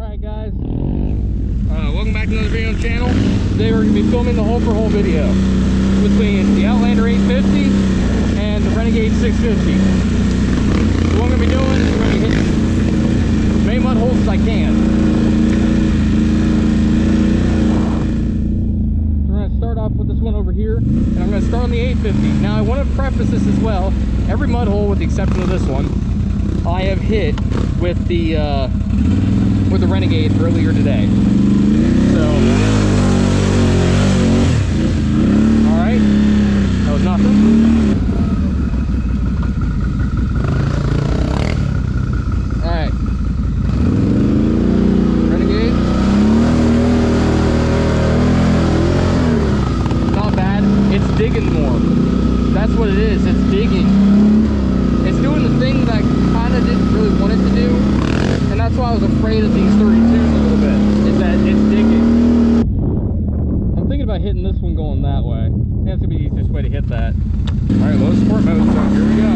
Alright guys, welcome back to another video on the channel. Today we're going to be filming the hole for hole video between the Outlander 850 and the Renegade 650. So what I'm going to be doing is we're going to be hitting as many mud holes as I can. So we're going to start off with this one over here, and I'm going to start on the 850. Now I want to preface this as well. Every mud hole with the exception of this one, I have hit with the Renegade earlier today. So, all right, that was nothing. All right, Renegade, not bad. It's digging more. That's what it is. It's digging. It's doing the thing that I kind of didn't really want it to do, and that's why I was afraid of these 32s a little bit, is that it's digging. I'm thinking about hitting this one going that way. I think that's going to be the easiest way to hit that. Alright, low sport mode, so here we go.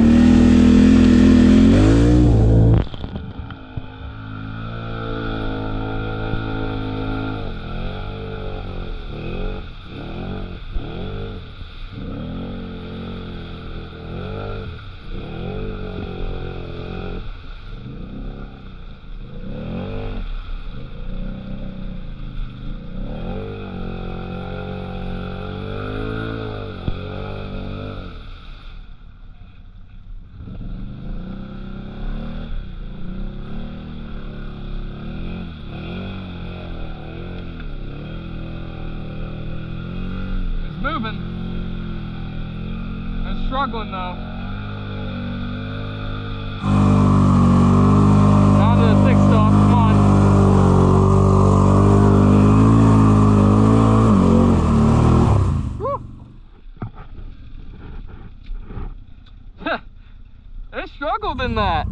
Moving. I'm struggling though. Down to the thick stuff, come on. Whew. It struggled in that.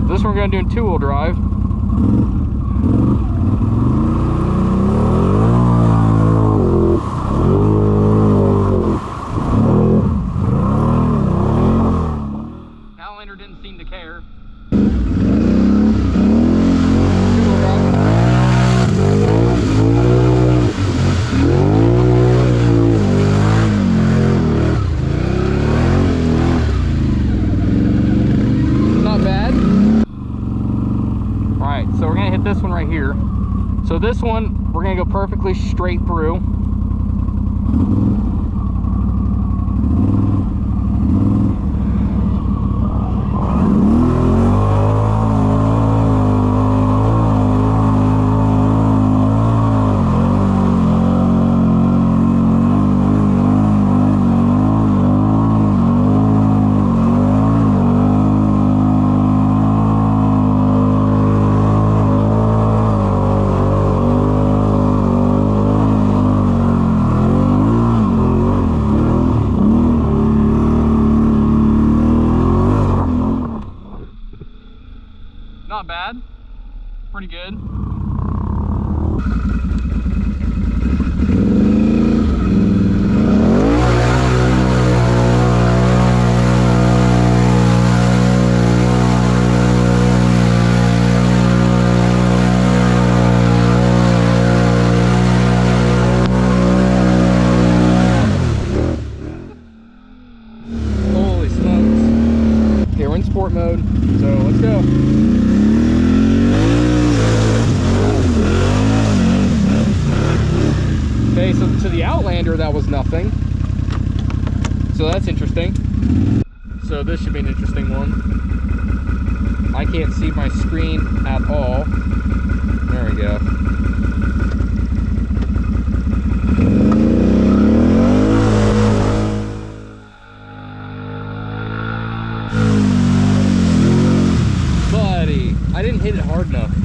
This one we're going to do in two-wheel drive. Outlander didn't seem to care. Two-wheel drive. So we're gonna hit this one right here. So this one, we're gonna go perfectly straight through. Not bad, pretty good. Holy smokes. Okay, we're in sport mode, so let's go. Okay, so to the Outlander, that was nothing. So that's interesting. So this should be an interesting one. I can't see my screen at all. There we go. Buddy, I didn't hit it hard enough.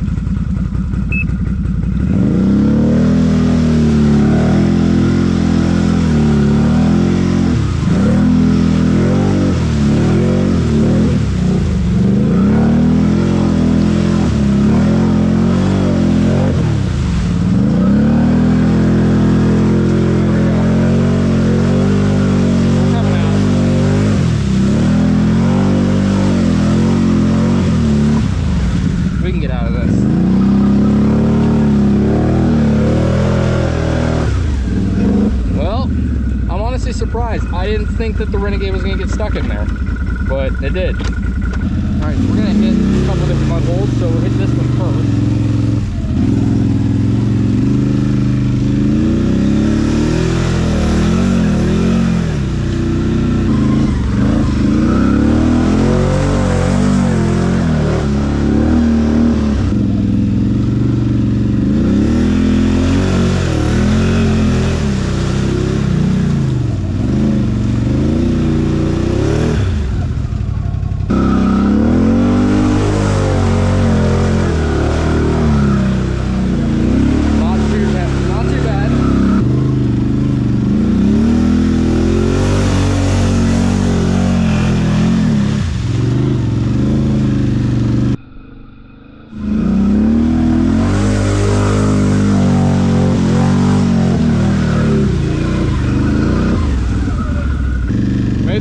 surprised. I didn't think that the Renegade was gonna get stuck in there, but it did. All right, so we're gonna hit a couple different mud holes, so we'll hit this one first.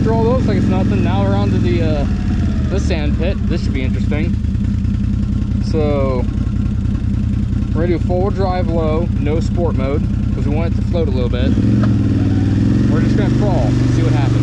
Through all those like it's nothing. Now we're on to the sand pit. This should be interesting. So we're gonna do forward drive low, no sport mode, because we want it to float a little bit. We're just gonna crawl and see what happens.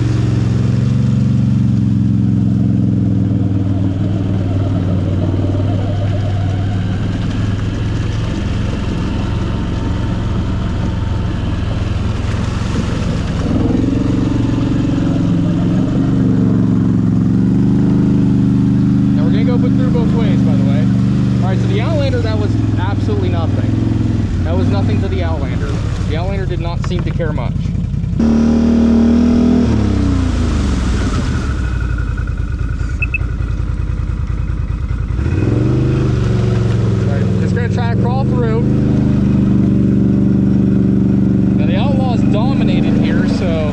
Through both ways, by the way. Alright, so the Outlander, that was absolutely nothing. That was nothing to the Outlander. The Outlander did not seem to care much. Alright, just gonna try to crawl through. Now the Outlaw's dominated here, so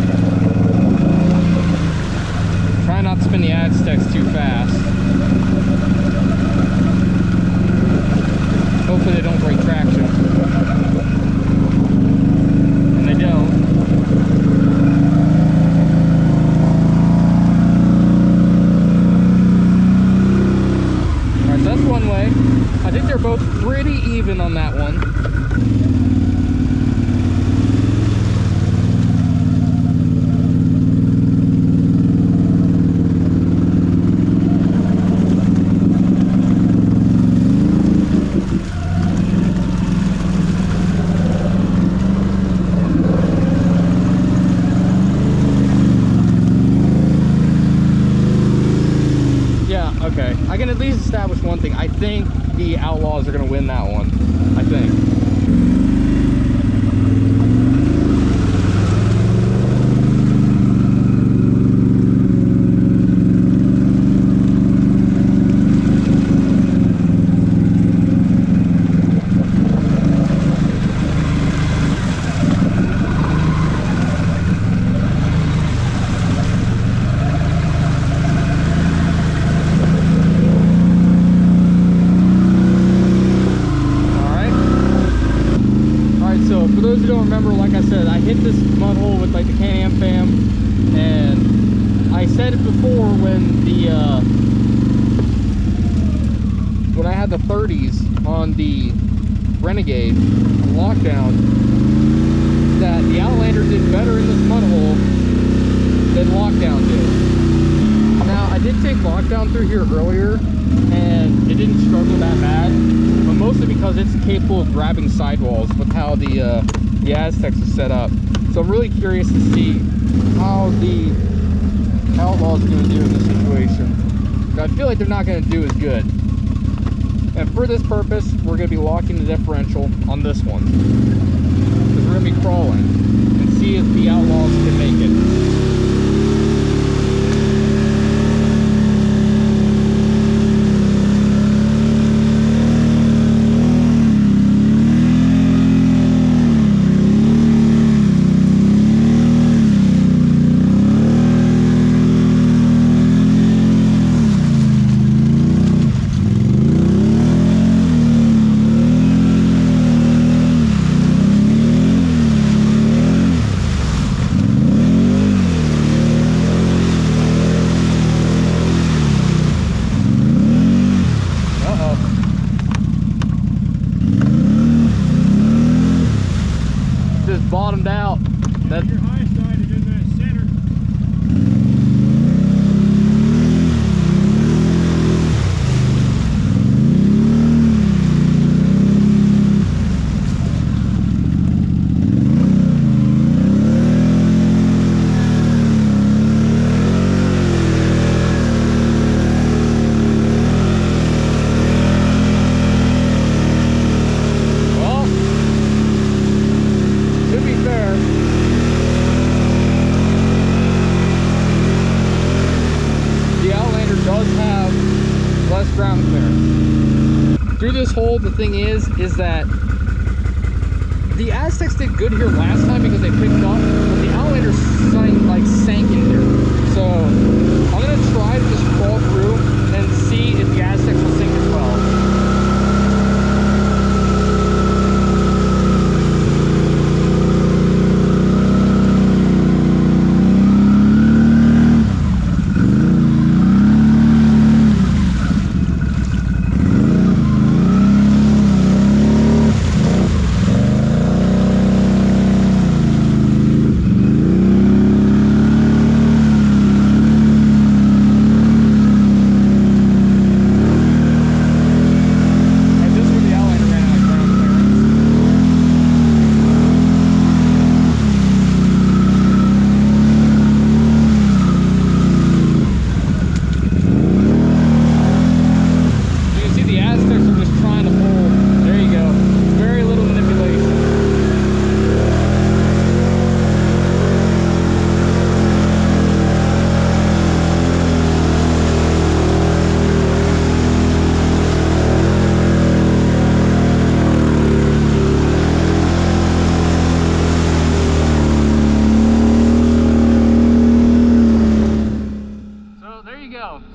try not to spin the Aztecs too fast. Hopefully they don't break traction. And they don't. Alright, so that's one way. I think they're both pretty even on that one. Okay, I can at least establish one thing. I think the Outlaws are going to win that one. I think. For those who don't remember, like I said, I hit this mud hole with like the Canam fam, and I said it before when I had the 30s on the Renegade lockdown, that the Outlander did better in this mud hole than lockdown did. Now I did take lockdown through here earlier, and it didn't struggle that bad, but mostly because it's capable of grabbing sidewalls with how the Aztecs are set up. So I'm really curious to see how the Outlaws are going to do in this situation. I feel like they're not going to do as good. And for this purpose, we're going to be locking the differential on this one, because we're going to be crawling and see if the Outlaws can make it. Bottomed out. Your high side is in that overall, the thing is that the Aztecs did good here last time because they picked up, but the Outlander sank in here. So I'm gonna try to just crawl through and see if the Aztecs will sink as well.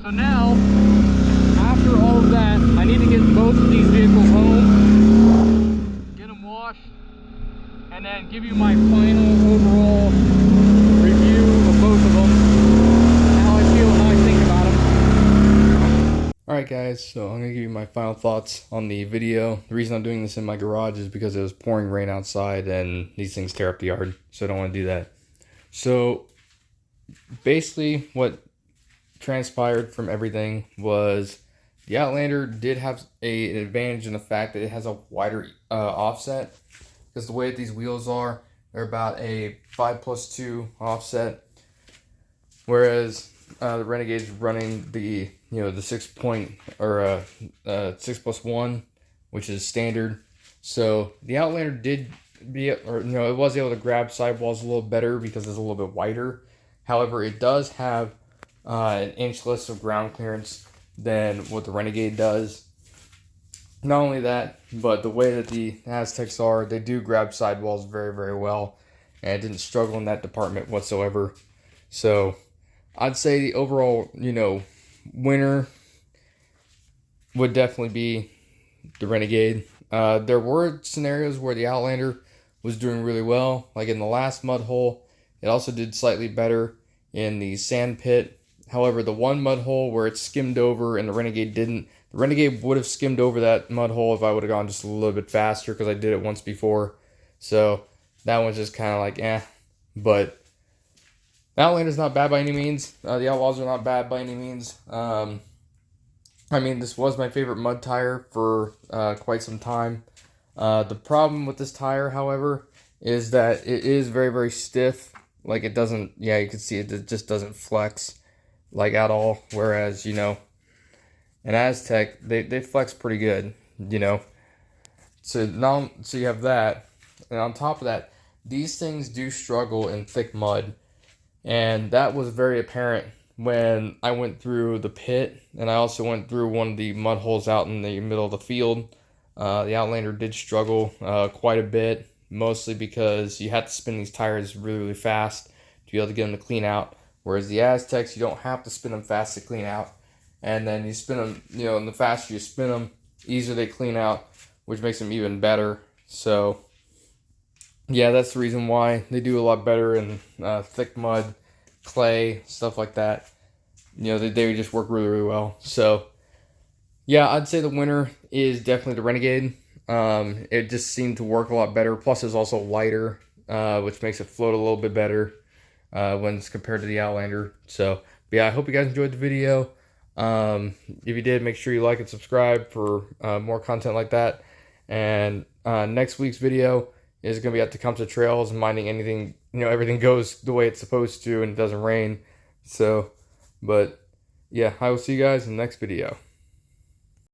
So now, after all of that, I need to get both of these vehicles home, get them washed, and then give you my final overall review of both of them, how I feel, how I think about them. Alright guys, so I'm going to give you my final thoughts on the video. The reason I'm doing this in my garage is because it was pouring rain outside and these things tear up the yard, so I don't want to do that. So, basically what transpired from everything was the Outlander did have an advantage in the fact that it has a wider offset, because the way that these wheels are, they're about a 5+2 offset, whereas the Renegade's running the the 6+1, which is standard. So the Outlander did it was able to grab sidewalls a little better because it's a little bit wider. However, it does have an inch less of ground clearance than what the Renegade does. Not only that, but the way that the Aztecs are, they do grab sidewalls very, very well, and it didn't struggle in that department whatsoever. So I'd say the overall, winner would definitely be the Renegade. There were scenarios where the Outlander was doing really well, like in the last mud hole. It also did slightly better in the sand pit. However, the one mud hole where it skimmed over and the Renegade didn't, the Renegade would have skimmed over that mud hole if I would have gone just a little bit faster, because I did it once before. So that one's just kind of like, But the Outlander's not bad by any means. The Outlaws are not bad by any means. I mean, this was my favorite mud tire for quite some time. The problem with this tire, however, is that it is very, very stiff. Like, it doesn't, you can see it just doesn't flex, like, at all. Whereas, an Aztec, they flex pretty good, So now, so you have that. And on top of that, these things do struggle in thick mud. And that was very apparent when I went through the pit, and I also went through one of the mud holes out in the middle of the field. The Outlander did struggle quite a bit, mostly because you have to spin these tires really, really fast to be able to get them to clean out. Whereas the Aztecs, you don't have to spin them fast to clean out. And then you spin them, and the faster you spin them, easier they clean out, which makes them even better. So, yeah, that's the reason why they do a lot better in thick mud, clay, stuff like that. They just work really, really well. So, yeah, I'd say the winner is definitely the Renegade. It just seemed to work a lot better. Plus, it's also lighter, which makes it float a little bit better when it's compared to the Outlander. So, but yeah, I hope you guys enjoyed the video. If you did, make sure you like and subscribe for more content like that. And next week's video is going to be at Tecumseh Trails and minding anything, everything goes the way it's supposed to and it doesn't rain. So, but yeah, I will see you guys in the next video.